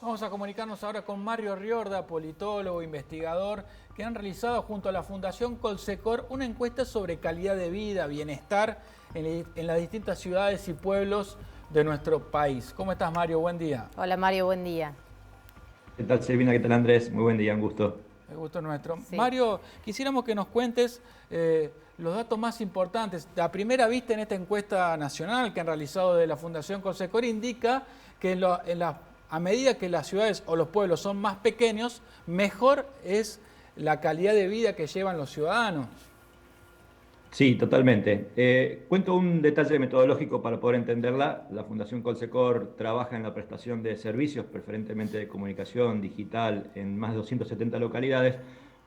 Vamos a comunicarnos ahora con Mario Riorda, politólogo, investigador, que han realizado junto a la Fundación Colsecor una encuesta sobre calidad de vida, bienestar en las distintas ciudades y pueblos de nuestro país. ¿Cómo estás, Mario? Buen día. Hola Mario, buen día. ¿Qué tal, Silvina? ¿Qué tal, Andrés? Muy buen día, un gusto. El gusto es nuestro. Sí. Mario, quisiéramos que nos cuentes los datos más importantes. La primera vista en esta encuesta nacional que han realizado de la Fundación Colsecor indica que a medida que las ciudades o los pueblos son más pequeños, mejor es la calidad de vida que llevan los ciudadanos. Sí, totalmente. Cuento un detalle metodológico para poder entenderla. La Fundación Colsecor trabaja en la prestación de servicios, preferentemente de comunicación digital, en más de 270 localidades.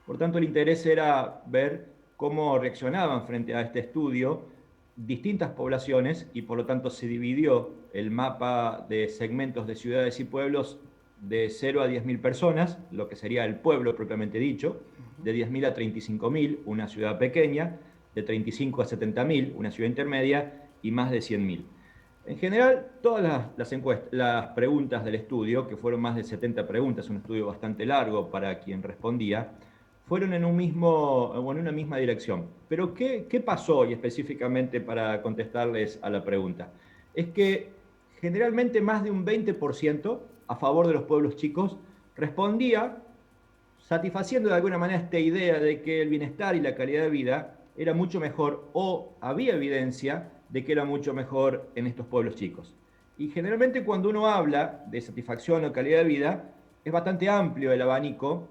Por tanto, el interés era ver cómo reaccionaban frente a este estudio distintas poblaciones y por lo tanto se dividió el mapa de segmentos de ciudades y pueblos de 0 a 10.000 personas, lo que sería el pueblo propiamente dicho, de 10.000 a 35.000, una ciudad pequeña, de 35 a 70.000, una ciudad intermedia, y más de 100.000. En general, todas las preguntas del estudio, que fueron más de 70 preguntas, un estudio bastante largo para quien respondía, fueron en una misma dirección. Pero ¿qué pasó? Y específicamente para contestarles a la pregunta, es que generalmente más de un 20% a favor de los pueblos chicos respondía satisfaciendo de alguna manera esta idea de que el bienestar y la calidad de vida era mucho mejor o había evidencia de que era mucho mejor en estos pueblos chicos. Y generalmente cuando uno habla de satisfacción o calidad de vida, es bastante amplio el abanico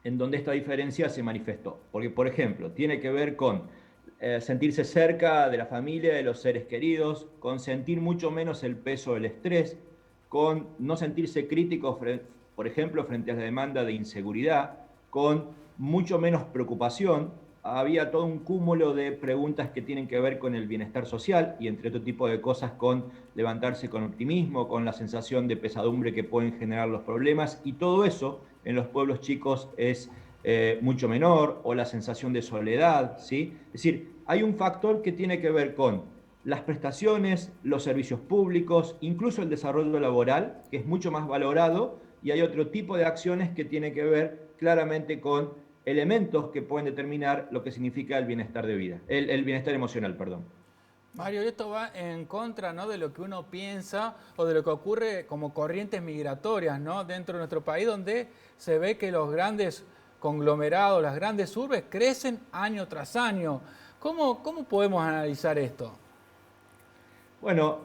en donde esta diferencia se manifestó. Porque, por ejemplo, tiene que ver con sentirse cerca de la familia, de los seres queridos, con sentir mucho menos el peso del estrés, con no sentirse crítico, por ejemplo, frente a la demanda de inseguridad, con mucho menos preocupación. Había todo un cúmulo de preguntas que tienen que ver con el bienestar social y entre otro tipo de cosas con levantarse con optimismo, con la sensación de pesadumbre que pueden generar los problemas, y todo eso en los pueblos chicos es mucho menor, o la sensación de soledad, ¿sí? Es decir, hay un factor que tiene que ver con las prestaciones, los servicios públicos, incluso el desarrollo laboral, que es mucho más valorado, y hay otro tipo de acciones que tiene que ver claramente con elementos que pueden determinar lo que significa el bienestar de vida, el bienestar emocional, perdón. Mario, esto va en contra, ¿no?, de lo que uno piensa o de lo que ocurre como corrientes migratorias, ¿no?, dentro de nuestro país, donde se ve que los grandes conglomerados, las grandes urbes crecen año tras año. ¿Cómo podemos analizar esto? Bueno,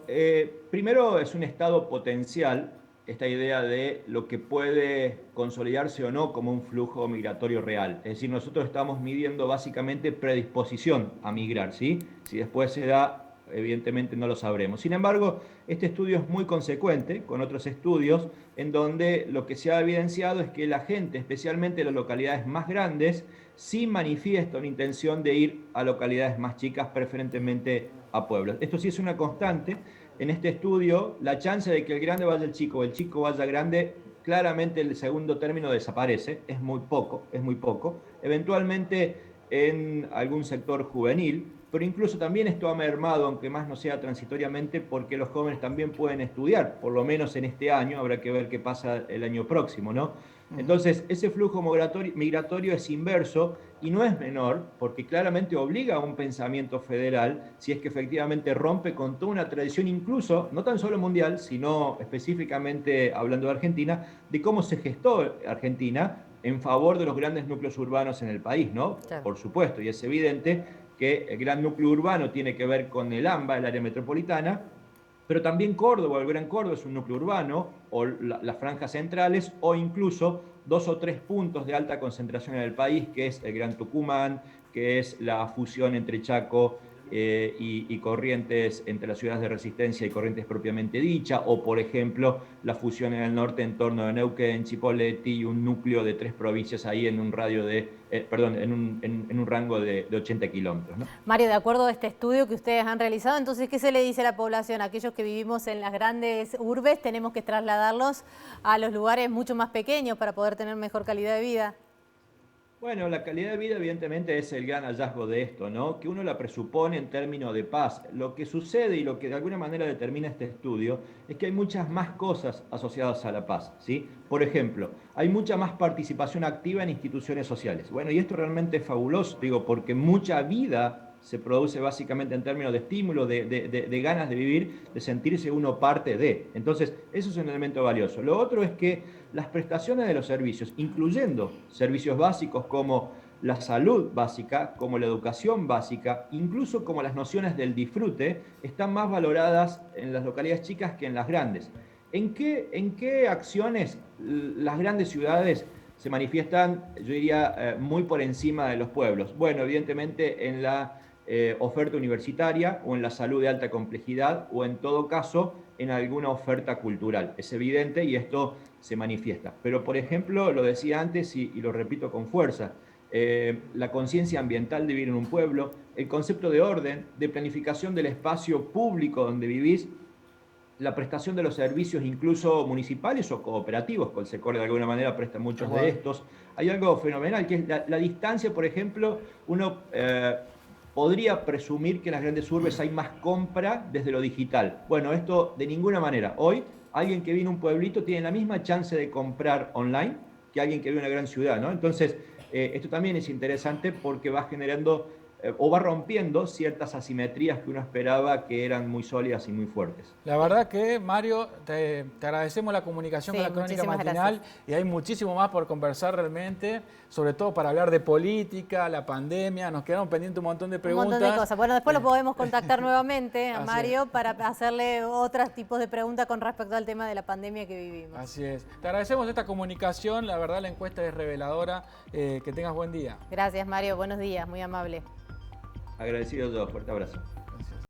primero es un estado potencial, esta idea de lo que puede consolidarse o no como un flujo migratorio real. Es decir, nosotros estamos midiendo básicamente predisposición a migrar, ¿sí? Si después se da, evidentemente no lo sabremos. Sin embargo, este estudio es muy consecuente con otros estudios en donde lo que se ha evidenciado es que la gente, especialmente en las localidades más grandes, sí manifiesta una intención de ir a localidades más chicas, preferentemente a pueblos. Esto sí es una constante. En este estudio, la chance de que el grande vaya al chico o el chico vaya al grande, claramente el segundo término desaparece, es muy poco, es muy poco. Eventualmente en algún sector juvenil, pero incluso también esto ha mermado, aunque más no sea transitoriamente, porque los jóvenes también pueden estudiar, por lo menos en este año, habrá que ver qué pasa el año próximo, ¿no? Entonces, ese flujo migratorio es inverso y no es menor, porque claramente obliga a un pensamiento federal si es que efectivamente rompe con toda una tradición, incluso, no tan solo mundial, sino específicamente hablando de Argentina, de cómo se gestó Argentina en favor de los grandes núcleos urbanos en el país, ¿no? Claro. Por supuesto, y es evidente que el gran núcleo urbano tiene que ver con el AMBA, el área metropolitana, pero también Córdoba, el Gran Córdoba es un núcleo urbano, o las franjas centrales, o incluso 2 o 3 puntos de alta concentración en el país, que es el Gran Tucumán, que es la fusión entre Chaco y Corrientes, entre las ciudades de Resistencia y Corrientes propiamente dicha, o por ejemplo la fusión en el norte en torno de Neuquén, Chipoleti, y un núcleo de 3 provincias ahí en un radio de, en un rango de 80 kilómetros, ¿no? Mario, de acuerdo a este estudio que ustedes han realizado, entonces, ¿qué se le dice a la población? Aquellos que vivimos en las grandes urbes, tenemos que trasladarlos a los lugares mucho más pequeños para poder tener mejor calidad de vida. Bueno, la calidad de vida evidentemente es el gran hallazgo de esto, ¿no? Que uno la presupone en términos de paz. Lo que sucede y lo que de alguna manera determina este estudio es que hay muchas más cosas asociadas a la paz, ¿sí? Por ejemplo, hay mucha más participación activa en instituciones sociales. Bueno, y esto realmente es fabuloso, digo, porque mucha vida se produce básicamente en términos de estímulo, de ganas de vivir, de sentirse uno parte de. Entonces, eso es un elemento valioso. Lo otro es que las prestaciones de los servicios, incluyendo servicios básicos como la salud básica, como la educación básica, incluso como las nociones del disfrute, están más valoradas en las localidades chicas que en las grandes. En qué acciones las grandes ciudades se manifiestan, yo diría, muy por encima de los pueblos? Bueno, evidentemente en la oferta universitaria o en la salud de alta complejidad o en todo caso en alguna oferta cultural. Es evidente y esto se manifiesta. Pero por ejemplo, lo decía antes y lo repito con fuerza, la conciencia ambiental de vivir en un pueblo, el concepto de orden, de planificación del espacio público donde vivís, la prestación de los servicios incluso municipales o cooperativos, Colsecor de alguna manera presta muchos de estos. Hay algo fenomenal que es la distancia, por ejemplo, uno podría presumir que en las grandes urbes hay más compra desde lo digital. Bueno, esto de ninguna manera. Hoy alguien que vive en un pueblito tiene la misma chance de comprar online que alguien que vive en una gran ciudad, ¿no? Entonces, esto también es interesante porque va generando o va rompiendo ciertas asimetrías que uno esperaba que eran muy sólidas y muy fuertes. La verdad que, Mario, te agradecemos la comunicación con la Crónica Matinal y hay muchísimo más por conversar realmente, sobre todo para hablar de política, la pandemia, nos quedaron pendientes un montón de preguntas. Un montón de cosas. Bueno, después lo podemos contactar nuevamente a Mario para hacerle otros tipos de preguntas con respecto al tema de la pandemia que vivimos. Así es. Te agradecemos esta comunicación, la verdad la encuesta es reveladora. Que tengas buen día. Gracias, Mario. Buenos días, muy amable. Agradecido yo, fuerte abrazo.